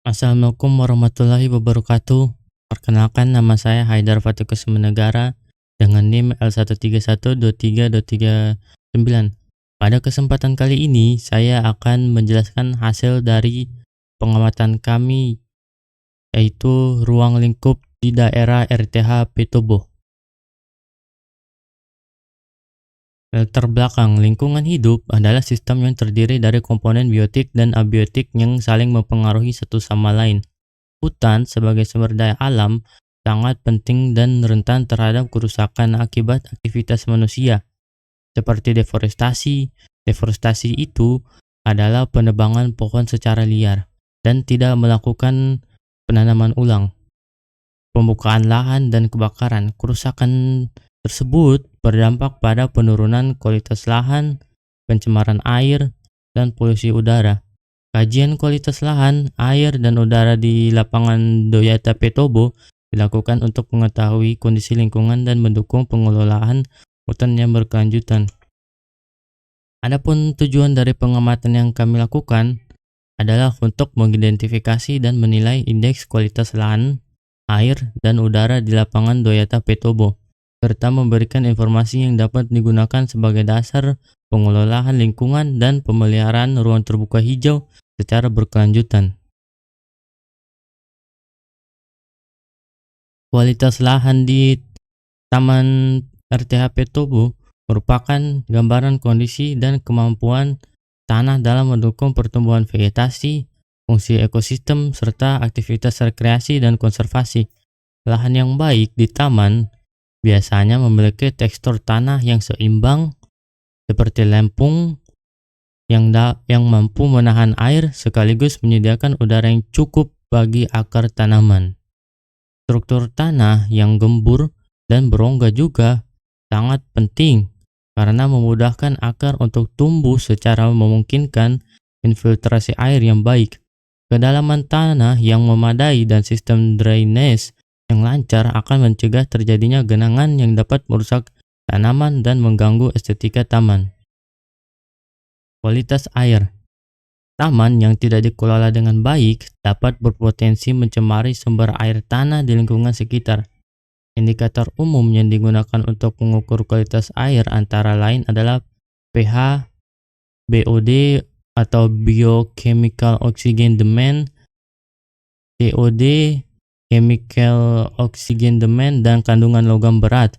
Assalamualaikum warahmatullahi wabarakatuh. Perkenalkan, nama saya Haidar Fatih Kussumanegara dengan NIM L131232339. Pada kesempatan kali ini, saya akan menjelaskan hasil dari pengamatan kami, yaitu ruang lingkup di daerah RTH Petobo. Latar belakang lingkungan hidup adalah sistem yang terdiri dari komponen biotik dan abiotik yang saling mempengaruhi satu sama lain. Hutan sebagai sumber daya alam sangat penting dan rentan terhadap kerusakan akibat aktivitas manusia, seperti deforestasi. Deforestasi itu adalah penebangan pohon secara liar dan tidak melakukan penanaman ulang, pembukaan lahan, dan kebakaran. Kerusakan tersebut berdampak pada penurunan kualitas lahan, pencemaran air, dan polusi udara. Kajian kualitas lahan, air, dan udara di lapangan Doyata Petobo dilakukan untuk mengetahui kondisi lingkungan dan mendukung pengelolaan hutan yang berkelanjutan. Adapun tujuan dari pengamatan yang kami lakukan adalah untuk mengidentifikasi dan menilai indeks kualitas lahan, air, dan udara di lapangan Doyata Petobo, serta memberikan informasi yang dapat digunakan sebagai dasar pengelolaan lingkungan dan pemeliharaan ruang terbuka hijau secara berkelanjutan. Kualitas lahan di Taman RTH Petobo merupakan gambaran kondisi dan kemampuan tanah dalam mendukung pertumbuhan vegetasi, fungsi ekosistem, serta aktivitas rekreasi dan konservasi. Lahan yang baik di taman biasanya memiliki tekstur tanah yang seimbang, seperti lempung yang mampu menahan air sekaligus menyediakan udara yang cukup bagi akar tanaman. Struktur tanah yang gembur dan berongga juga sangat penting karena memudahkan akar untuk tumbuh secara memungkinkan infiltrasi air yang baik. Kedalaman tanah yang memadai dan sistem drainase yang lancar akan mencegah terjadinya genangan yang dapat merusak tanaman dan mengganggu estetika taman. Kualitas air. Taman yang tidak dikelola dengan baik dapat berpotensi mencemari sumber air tanah di lingkungan sekitar. Indikator umum yang digunakan untuk mengukur kualitas air antara lain adalah pH, BOD atau Biochemical Oxygen Demand, COD, Chemical Oxygen Demand, dan kandungan logam berat.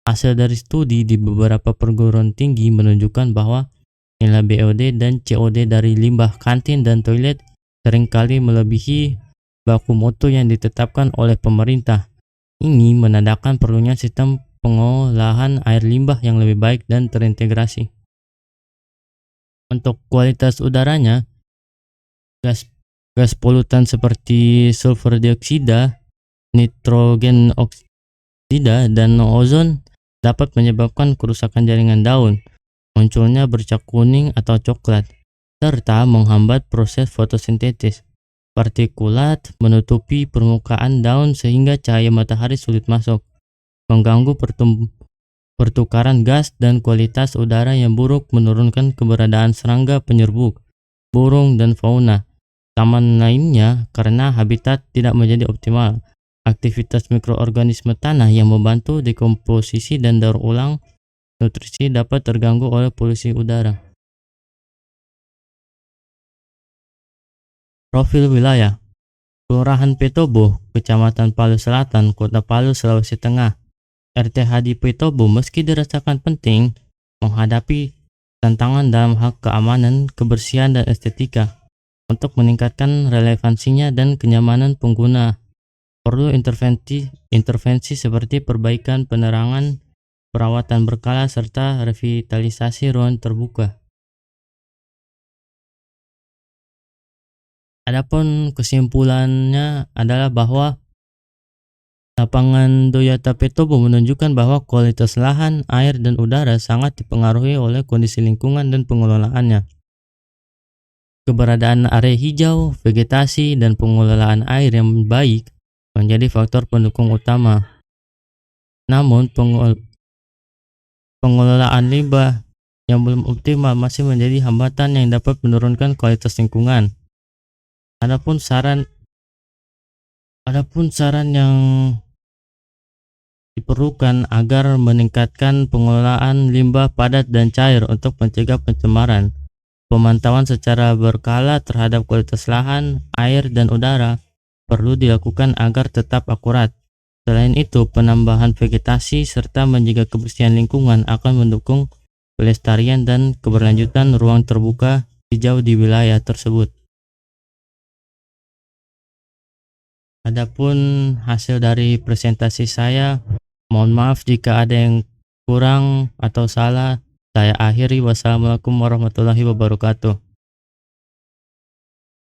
Hasil dari studi di beberapa perguruan tinggi menunjukkan bahwa nilai BOD dan COD dari limbah kantin dan toilet seringkali melebihi baku mutu yang ditetapkan oleh pemerintah. Ini menandakan perlunya sistem pengolahan air limbah yang lebih baik dan terintegrasi. Untuk kualitas udaranya, gas polutan seperti sulfur dioksida, nitrogen oksida, dan ozon dapat menyebabkan kerusakan jaringan daun, munculnya bercak kuning atau coklat, serta menghambat proses fotosintesis. Partikulat menutupi permukaan daun sehingga cahaya matahari sulit masuk, mengganggu pertukaran gas, dan kualitas udara yang buruk menurunkan keberadaan serangga penyerbuk, burung, dan fauna taman lainnya karena habitat tidak menjadi optimal. Aktivitas mikroorganisme tanah yang membantu dekomposisi dan daur ulang nutrisi dapat terganggu oleh polusi udara. Profil wilayah. Kelurahan Petobo, Kecamatan Palu Selatan, Kota Palu, Sulawesi Tengah. RTH di Petobo meski dirasakan penting menghadapi tantangan dalam hal keamanan, kebersihan, dan estetika. Untuk meningkatkan relevansinya dan kenyamanan pengguna, perlu intervensi seperti perbaikan penerangan, perawatan berkala, serta revitalisasi ruang terbuka. Adapun kesimpulannya adalah bahwa lapangan Doyata Petobo menunjukkan bahwa kualitas lahan, air, dan udara sangat dipengaruhi oleh kondisi lingkungan dan pengelolaannya. Keberadaan area hijau, vegetasi, dan pengelolaan air yang baik menjadi faktor pendukung utama. Namun, pengelolaan limbah yang belum optimal masih menjadi hambatan yang dapat menurunkan kualitas lingkungan. Adapun saran Adapun saran yang diperlukan agar meningkatkan pengelolaan limbah padat dan cair untuk mencegah pencemaran. Pemantauan secara berkala terhadap kualitas lahan, air, dan udara perlu dilakukan agar tetap akurat. Selain itu, penambahan vegetasi serta menjaga kebersihan lingkungan akan mendukung pelestarian dan keberlanjutan ruang terbuka hijau di wilayah tersebut. Adapun hasil dari presentasi saya, mohon maaf jika ada yang kurang atau salah. Saya akhiri. Wassalamualaikum warahmatullahi wabarakatuh.